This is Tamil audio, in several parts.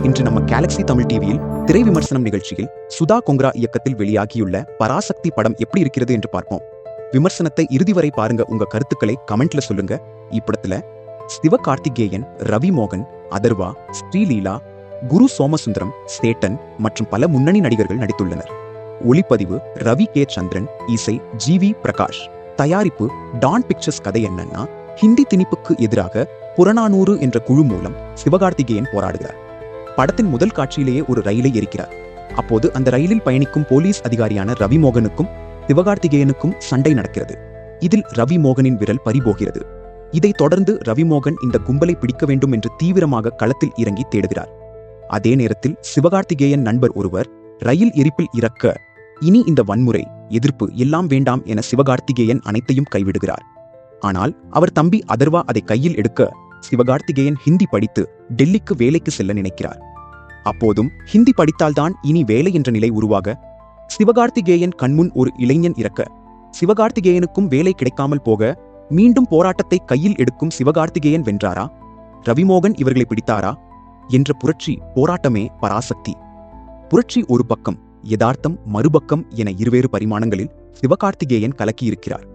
இன்று நம்ம கேலக்ஸி தமிழ் டிவியில் திரை விமர்சனம் நிகழ்ச்சியில் சுதா கொங்கரா இயக்கத்தில் வெளியாகியுள்ள பராசக்தி படம் எப்படி இருக்கிறது என்று பார்ப்போம். விமர்சனத்தை இறுதி வரை பாருங்க. உங்க கருத்துக்களை கமெண்ட்ல சொல்லுங்க. இப்படத்துல சிவகார்த்திகேயன், ரவி மோகன், அதர்வா, ஸ்ரீலீலா, குரு சோமசுந்தரம், சேட்டன் மற்றும் பல முன்னணி நடிகர்கள் நடித்துள்ளனர். ஒளிப்பதிவு ரவி கே சந்திரன், இசை ஜி.வி. பிரகாஷ், தயாரிப்பு டான் பிக்சர்ஸ். கதை என்னன்னா, ஹிந்தி திணிப்புக்கு எதிராக புறநானூறு என்ற குழு மூலம் சிவகார்த்திகேயன் போராடுகிறார். படத்தின் முதல் காட்சியிலேயே ஒரு ரயிலை எரிக்கிறார். அப்போது அந்த ரயிலில் பயணிக்கும் போலீஸ் அதிகாரியான ரவி மோகனுக்கும் சிவகார்த்திகேயனுக்கும் சண்டை நடக்கிறது. இதில் ரவி மோகனின் விரல் பறிபோகிறது. இதைத் தொடர்ந்து ரவி மோகன் இந்த கும்பலை பிடிக்க வேண்டும் என்று தீவிரமாக களத்தில் இறங்கி தேடுகிறார். அதே நேரத்தில் சிவகார்த்திகேயன் நண்பர் ஒருவர் ரயில் எரிப்பில் இறக்க, இனி இந்த வன்முறை, எதிர்ப்பு எல்லாம் வேண்டாம் என சிவகார்த்திகேயன் அனைத்தையும் கைவிடுகிறார். ஆனால் அவர் தம்பி அதர்வா அதை கையில் எடுக்க, சிவகார்த்திகேயன் ஹிந்தி படித்து டெல்லிக்கு வேலைக்கு செல்ல நினைக்கிறார். அப்போதும் ஹிந்தி படித்தால்தான் இனி வேலை என்ற நிலை உருவாக, சிவகார்த்திகேயன் கண்முன் ஒரு இளைஞன் இறக்க, சிவகார்த்திகேயனுக்கும் வேலை கிடைக்காமல் போக, மீண்டும் போராட்டத்தை கையில் எடுக்கும் சிவகார்த்திகேயன் வென்றாரா, ரவிமோகன் இவர்களை பிடித்தாரா என்ற புரட்சி போராட்டமே பராசக்தி. புரட்சி ஒரு பக்கம், யதார்த்தம் மறுபக்கம் என இருவேறு பரிமாணங்களில் சிவகார்த்திகேயன் கலக்கியிருக்கிறார்.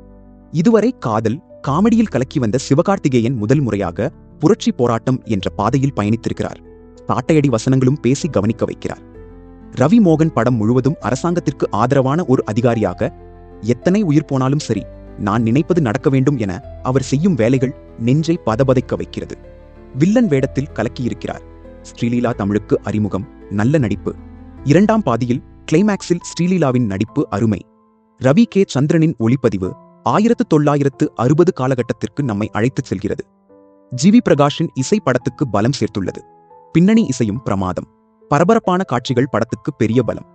இதுவரை காதல், காமெடியில் கலக்கி வந்த சிவகார்த்திகேயன் முதல் முறையாக புரட்சி போராட்டம் என்ற பாதையில் பயணித்திருக்கிறார். சாட்டையடி வசனங்களும் பேசி கவனிக்க வைக்கிறார். ரவி மோகன் படம் முழுவதும் அரசாங்கத்திற்கு ஆதரவான ஒரு அதிகாரியாக, எத்தனை உயிர் போனாலும் சரி, நான் நினைப்பது நடக்க வேண்டும் என அவர் செய்யும் வேலைகள் நெஞ்சை பதபதைக்க வைக்கிறது. வில்லன் வேடத்தில் கலக்கியிருக்கிறார். ஸ்ரீலீலா தமிழுக்கு அறிமுகம், நல்ல நடிப்பு. இரண்டாம் பாதியில் கிளைமேக்ஸில் ஸ்ரீலீலாவின் நடிப்பு அருமை. ரவி கே சந்திரனின் ஒளிப்பதிவு 1960 காலகட்டத்திற்கு நம்மை அழைத்துச் செல்கிறது. ஜி.வி. பிரகாஷின் இசை படத்துக்கு பலம் சேர்த்துள்ளது. பின்னணி இசையும் பிரமாதம். பரபரப்பான காட்சிகள் படத்துக்கு பெரிய பலம்.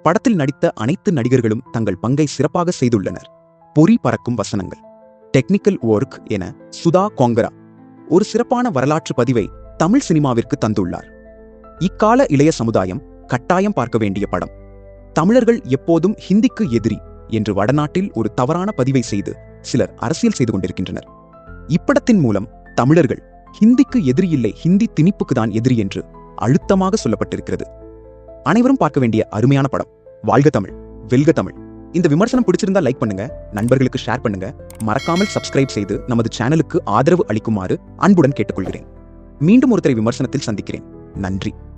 படத்தில் நடித்த அனைத்து நடிகர்களும் தங்கள் பங்கை சிறப்பாக செய்துள்ளனர். பொறி பறக்கும் வசனங்கள், டெக்னிக்கல் ஒர்க் என சுதா கொங்கரா ஒரு சிறப்பான வரலாற்று பதிவை தமிழ் சினிமாவிற்கு தந்துள்ளார். இக்கால இளைய சமுதாயம் கட்டாயம் பார்க்க வேண்டிய படம். தமிழர்கள் எப்போதும் ஹிந்திக்கு எதிரி என்று வடநாட்டில் ஒரு தவறான பதிவை செய்து சிலர் அரசியல் செய்து கொண்டிருக்கின்றனர். இப்படத்தின் மூலம் தமிழர்கள் ஹிந்திக்கு எதிரி இல்லை, ஹிந்தி திணிப்புக்கு தான் எதிரி என்று அழுத்தமாக சொல்லப்பட்டிருக்கிறது. அனைவரும் பார்க்க வேண்டிய அருமையான படம். வாழ்க தமிழ், வெல்க தமிழ். இந்த விமர்சனம் பிடிச்சிருந்தா லைக் பண்ணுங்க, நண்பர்களுக்கு ஷேர் பண்ணுங்க, மறக்காமல் சப்ஸ்கிரைப் செய்து நமது சேனலுக்கு ஆதரவு அளிக்குமாறு அன்புடன் கேட்டுக்கொள்கிறேன். மீண்டும் ஒரு திரை விமர்சனத்தில் சந்திக்கிறேன். நன்றி.